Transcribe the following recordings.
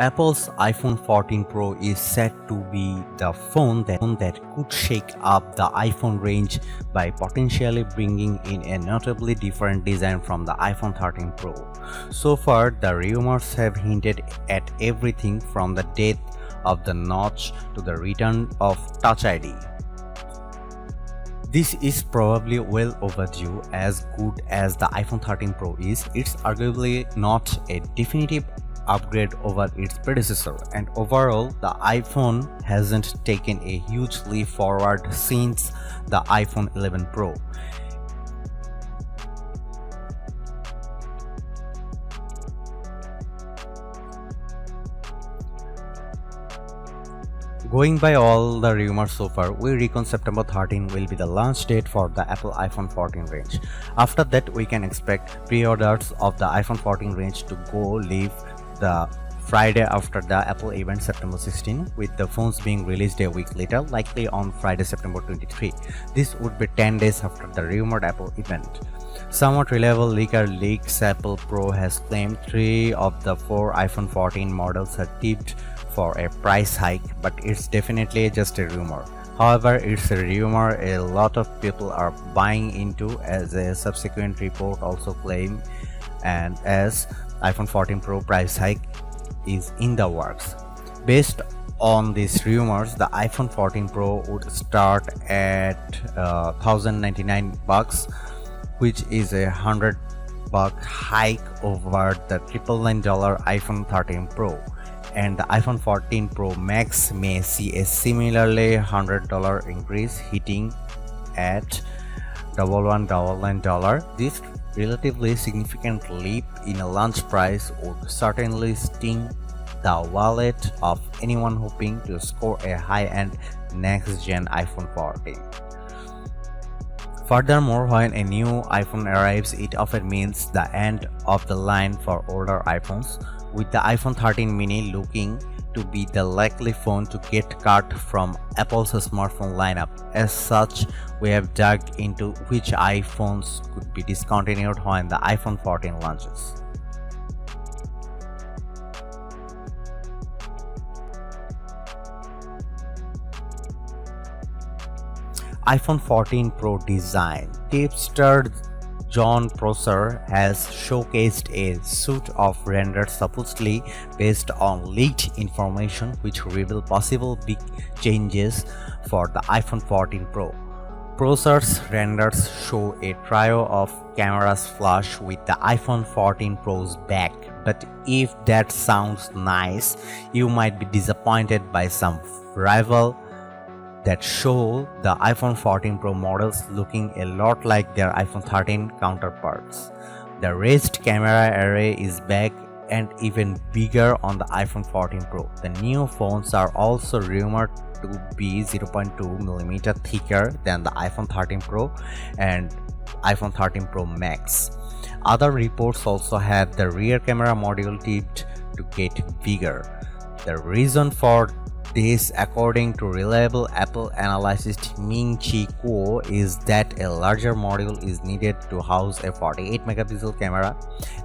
Apple's iPhone 14 Pro is said to be the phone that could shake up the iPhone range by potentially bringing in a notably different design from the iPhone 13 Pro. So far, the rumors have hinted at everything from the death of the notch to the return of Touch ID. This is probably well overdue. As good as the iPhone 13 Pro is, it's arguably not a definitive upgrade over its predecessor, and overall the iPhone hasn't taken a huge leap forward since the iPhone 11 Pro. Going by all the rumors so far, we reckon September 13 will be the launch date for the Apple iPhone 14 range. After that, we can expect pre-orders of the iPhone 14 range to go live the Friday after the Apple event September 16, with the phones being released a week later, likely on Friday September 23. This would be 10 days after the rumored Apple event. Somewhat reliable leaker leaks Apple Pro has claimed 3 of the 4 iPhone 14 models are tipped for a price hike, but it's definitely just a rumor. However, it's a rumor a lot of people are buying into, as a subsequent report also claimed, and as iPhone 14 Pro price hike is in the works. Based on these rumors, the iPhone 14 Pro would start at $1,099, which is a $100 hike over the $999 iPhone 13 Pro, and the iPhone 14 Pro Max may see a similarly $100 increase, hitting at $1199. This relatively significant leap in a launch price would certainly sting the wallet of anyone hoping to score a high-end next-gen iPhone 14. Furthermore, when a new iPhone arrives, it often means the end of the line for older iPhones, with the iPhone 13 mini looking to be the likely phone to get cut from Apple's smartphone lineup. As such, we have dug into which iPhones could be discontinued when the iPhone 14 launches. iPhone 14 Pro design. Tipster John Prosser has showcased a suite of renders supposedly based on leaked information which reveal possible big changes for the iPhone 14 Pro. Prosser's renders show a trio of cameras flush with the iPhone 14 Pro's back, but if that sounds nice, you might be disappointed by some rival that show the iPhone 14 Pro models looking a lot like their iPhone 13 counterparts. The raised camera array is back and even bigger on the iPhone 14 Pro. The new phones are also rumored to be 0.2mm thicker than the iPhone 13 Pro and iPhone 13 Pro Max. Other reports also have the rear camera module tipped to get bigger. The reason for this, according to reliable Apple analyst Ming-Chi Kuo, is that a larger module is needed to house a 48-megapixel camera.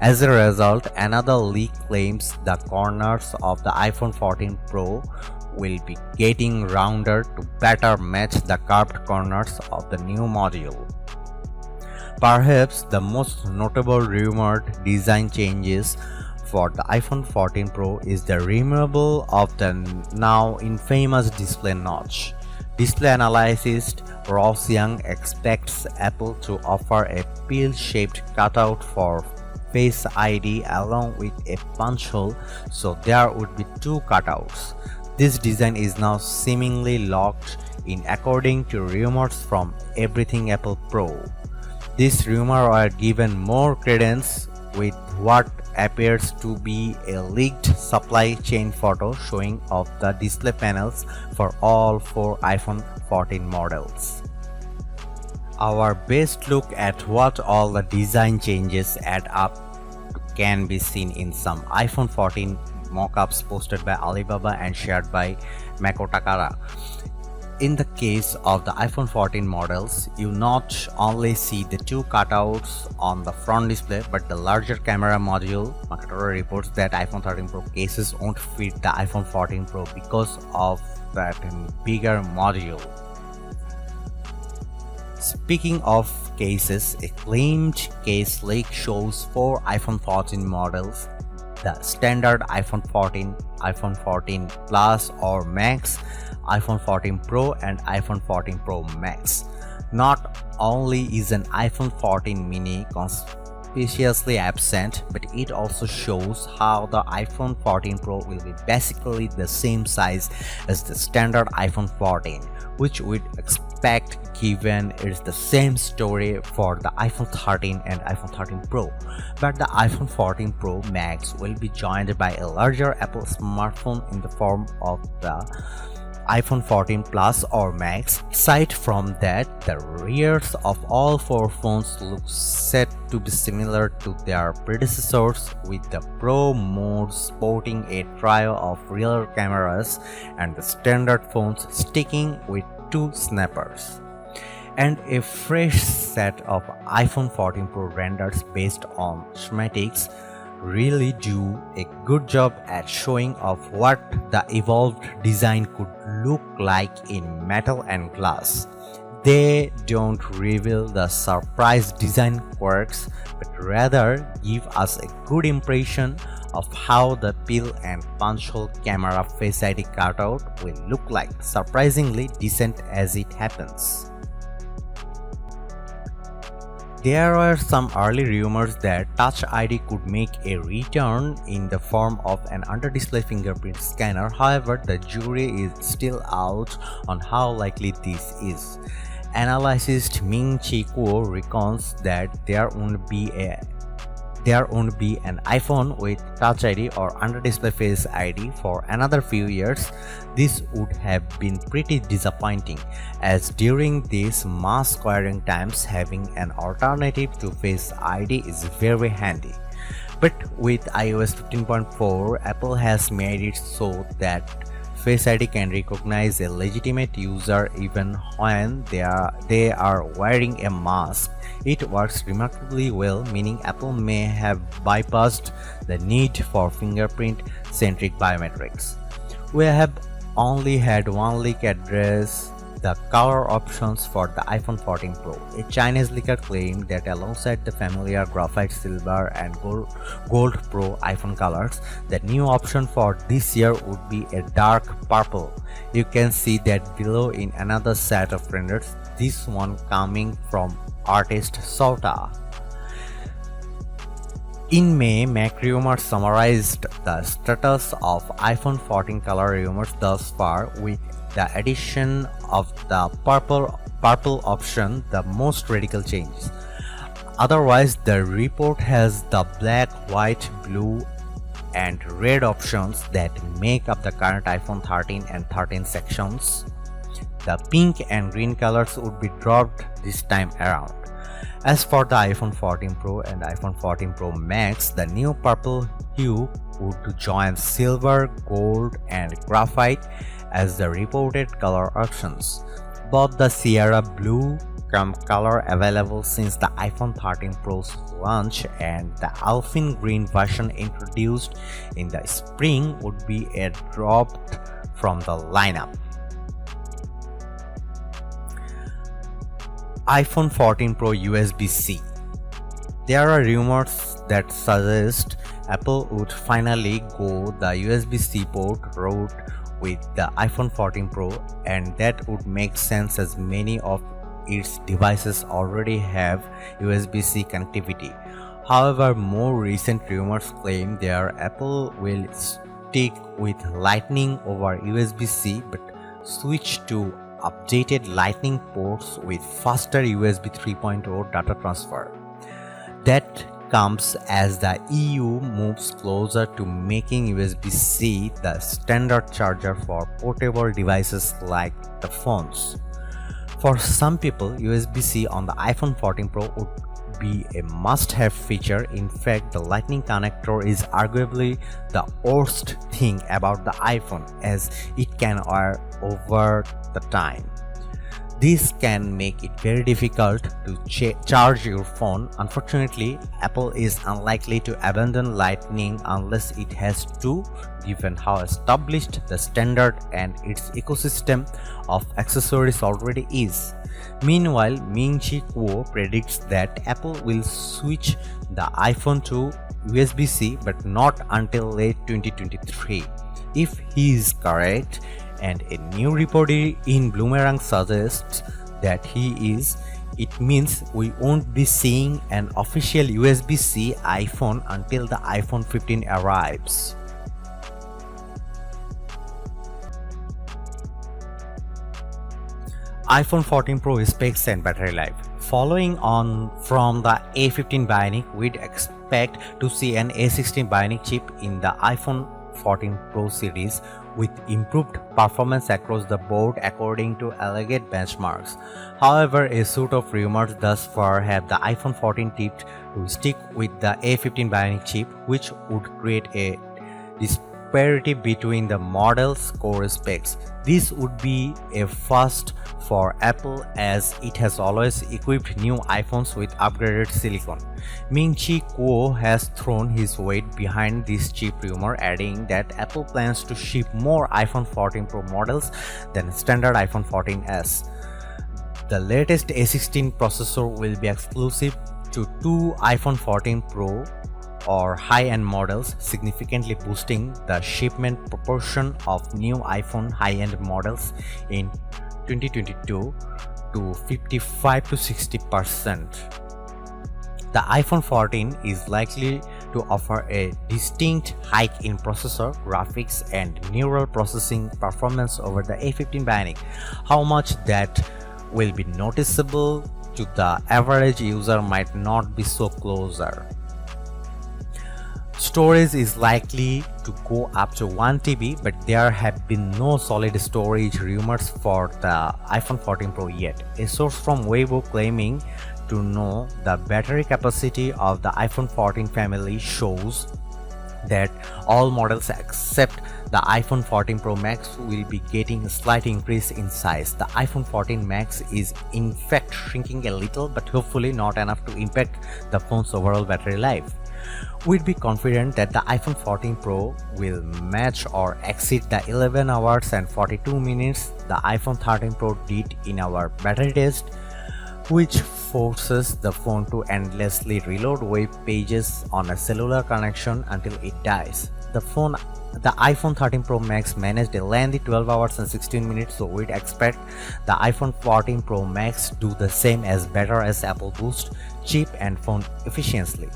As a result, another leak claims the corners of the iPhone 14 Pro will be getting rounder to better match the curved corners of the new module. Perhaps the most notable rumored design changes for the iPhone 14 Pro is the removal of the now infamous display notch. Display analyst Ross Young expects Apple to offer a pill-shaped cutout for Face ID along with a punch hole, so there would be 2 cutouts. This design is now seemingly locked in according to rumors from Everything Apple Pro. This rumor are given more credence with what appears to be a leaked supply chain photo showing of the display panels for all 4 iPhone 14 models. Our best look at what all the design changes add up can be seen in some iPhone 14 mockups posted by Alibaba and shared by Mako Takara. In the case of the iPhone 14 models, you not only see the two cutouts on the front display but the larger camera module. Marketer reports that iPhone 13 Pro cases won't fit the iPhone 14 Pro because of that bigger module. Speaking of cases, a claimed case leak shows 4 iPhone 14 models: the standard iPhone 14, iPhone 14 Plus or Max, iPhone 14 Pro and iPhone 14 Pro Max. Not only is an iPhone 14 mini conspicuously absent, but it also shows how the iPhone 14 Pro will be basically the same size as the standard iPhone 14, which we'd expect given it's the same story for the iPhone 13 and iPhone 13 Pro. But the iPhone 14 Pro Max will be joined by a larger Apple smartphone in the form of the iPhone 14 Plus or Max. Aside from that, the rears of all 4 phones look set to be similar to their predecessors, with the Pro mode sporting a trio of rear cameras and the standard phones sticking with 2 snappers. And a fresh set of iPhone 14 Pro renders based on schematics really do a good job at showing off what the evolved design could look like in metal and glass. They don't reveal the surprise design quirks, but rather give us a good impression of how the peel and punch hole camera Face ID cutout will look like, surprisingly decent as it happens. There were some early rumors that Touch ID could make a return in the form of an under-display fingerprint scanner. However, the jury is still out on how likely this is. Analyst Ming-Chi Kuo reckons that there won't be an iPhone with Touch ID or under-display Face ID for another few years. This would have been pretty disappointing, as during these mass squaring times having an alternative to Face ID is very handy. But with iOS 15.4, Apple has made it so that Face ID can recognize a legitimate user even when they are wearing a mask. It works remarkably well, meaning Apple may have bypassed the need for fingerprint-centric biometrics. We have only had one leak address the color options for the iPhone 14 Pro. A Chinese leaker claimed that alongside the familiar graphite silver and gold Pro iPhone colors, the new option for this year would be a dark purple. You can see that below in another set of renders, this one coming from artist Sota. In May, Mac Rumors summarized the status of iPhone 14 color rumors thus far, with the addition of the purple option the most radical change. Otherwise, the report has the black, white, blue, and red options that make up the current iPhone 13 and 13 sections. The pink and green colors would be dropped this time around. As for the iPhone 14 Pro and iPhone 14 Pro Max, the new purple hue would join silver, gold, and graphite as the reported color options. Both the Sierra Blue color available since the iPhone 13 Pro's launch and the Alpine Green version introduced in the spring would be dropped from the lineup. iPhone 14 Pro USB-C. There are rumors that suggest Apple would finally go the USB-C port route with the iPhone 14 Pro, and that would make sense as many of its devices already have USB-C connectivity. However, more recent rumors claim that Apple will stick with Lightning over USB-C but switch to updated Lightning ports with faster USB 3.0 data transfer. That comes as the EU moves closer to making USB-C the standard charger for portable devices like the phones. For some people, USB-C on the iPhone 14 Pro would be a must-have feature. In fact, the Lightning connector is arguably the worst thing about the iPhone, as it can over the time. This can make it very difficult to charge your phone. Unfortunately, Apple is unlikely to abandon Lightning unless it has to, given how established the standard and its ecosystem of accessories already is. Meanwhile, Ming-Chi Kuo predicts that Apple will switch the iPhone to USB-C but not until late 2023. If he is correct, and a new report in Bloomerang suggests that he is, it means we won't be seeing an official USB-C iPhone until the iPhone 15 arrives. iPhone 14 Pro specs and battery life. Following on from the A15 Bionic, we'd expect to see an A16 Bionic chip in the iPhone 14 Pro series with improved performance across the board according to alleged benchmarks. However, a suite of rumors thus far have the iPhone 14 tipped to stick with the A15 Bionic chip, which would create a disparity between the model's core specs. This would be a first for Apple, as it has always equipped new iPhones with upgraded silicon. Ming-Chi Kuo has thrown his weight behind this chip rumor, adding that Apple plans to ship more iPhone 14 Pro models than standard iPhone 14s. The latest A16 processor will be exclusive to two iPhone 14 Pro or high-end models, significantly boosting the shipment proportion of new iPhone high-end models in 2022 to 55 to 60%. The iPhone 14 is likely to offer a distinct hike in processor, graphics, and neural processing performance over the A15 Bionic. How much that will be noticeable to the average user might not be so closer. Storage is likely to go up to 1 TB, but there have been no solid storage rumors for the iPhone 14 Pro yet. A source from Weibo claiming to know the battery capacity of the iPhone 14 family shows that all models except the iPhone 14 Pro Max will be getting a slight increase in size. The iPhone 14 Max is in fact shrinking a little, but hopefully not enough to impact the phone's overall battery life. We'd be confident that the iPhone 14 Pro will match or exceed the 11 hours and 42 minutes the iPhone 13 Pro did in our battery test, which forces the phone to endlessly reload web pages on a cellular connection until it dies. The iPhone 13 Pro Max managed a lengthy 12 hours and 16 minutes, so we'd expect the iPhone 14 Pro Max do the same as better as Apple boost chip and phone efficiency.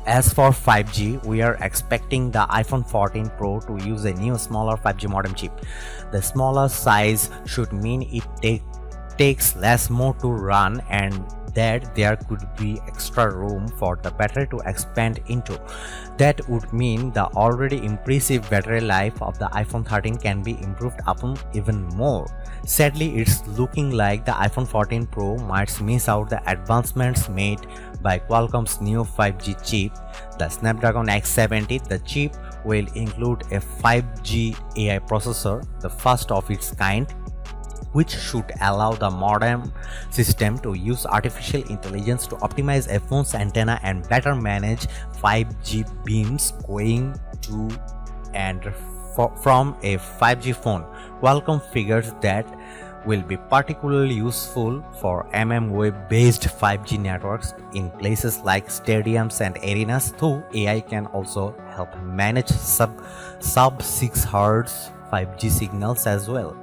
As for 5G, we are expecting the iPhone 14 Pro to use a new smaller 5G modem chip. The smaller size should mean it takes less more to run, and that there could be extra room for the battery to expand into. That would mean the already impressive battery life of the iPhone 13 can be improved upon even more. Sadly, it's looking like the iPhone 14 Pro might miss out the advancements made by Qualcomm's new 5G chip, the Snapdragon X70. The chip will include a 5G AI processor, the first of its kind, which should allow the modem system to use artificial intelligence to optimize a phone's antenna and better manage 5G beams going to and from a 5G phone. Qualcomm figures that will be particularly useful for mmWave-based 5G networks in places like stadiums and arenas, though AI can also help manage sub-6 Hz 5G signals as well.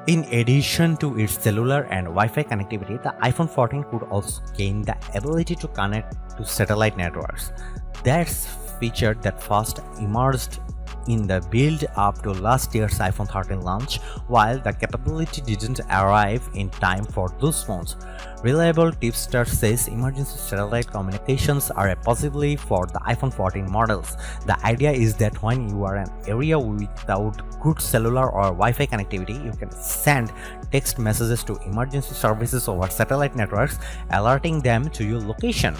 In addition to its cellular and Wi-Fi connectivity, the iPhone 14 could also gain the ability to connect to satellite networks. That's feature that first emerged in the build-up to last year's iPhone 13 launch, while the capability didn't arrive in time for those phones. Reliable tipster says emergency satellite communications are a possibility for the iPhone 14 models. The idea is that when you are in an area without good cellular or Wi-Fi connectivity, you can send text messages to emergency services over satellite networks, alerting them to your location.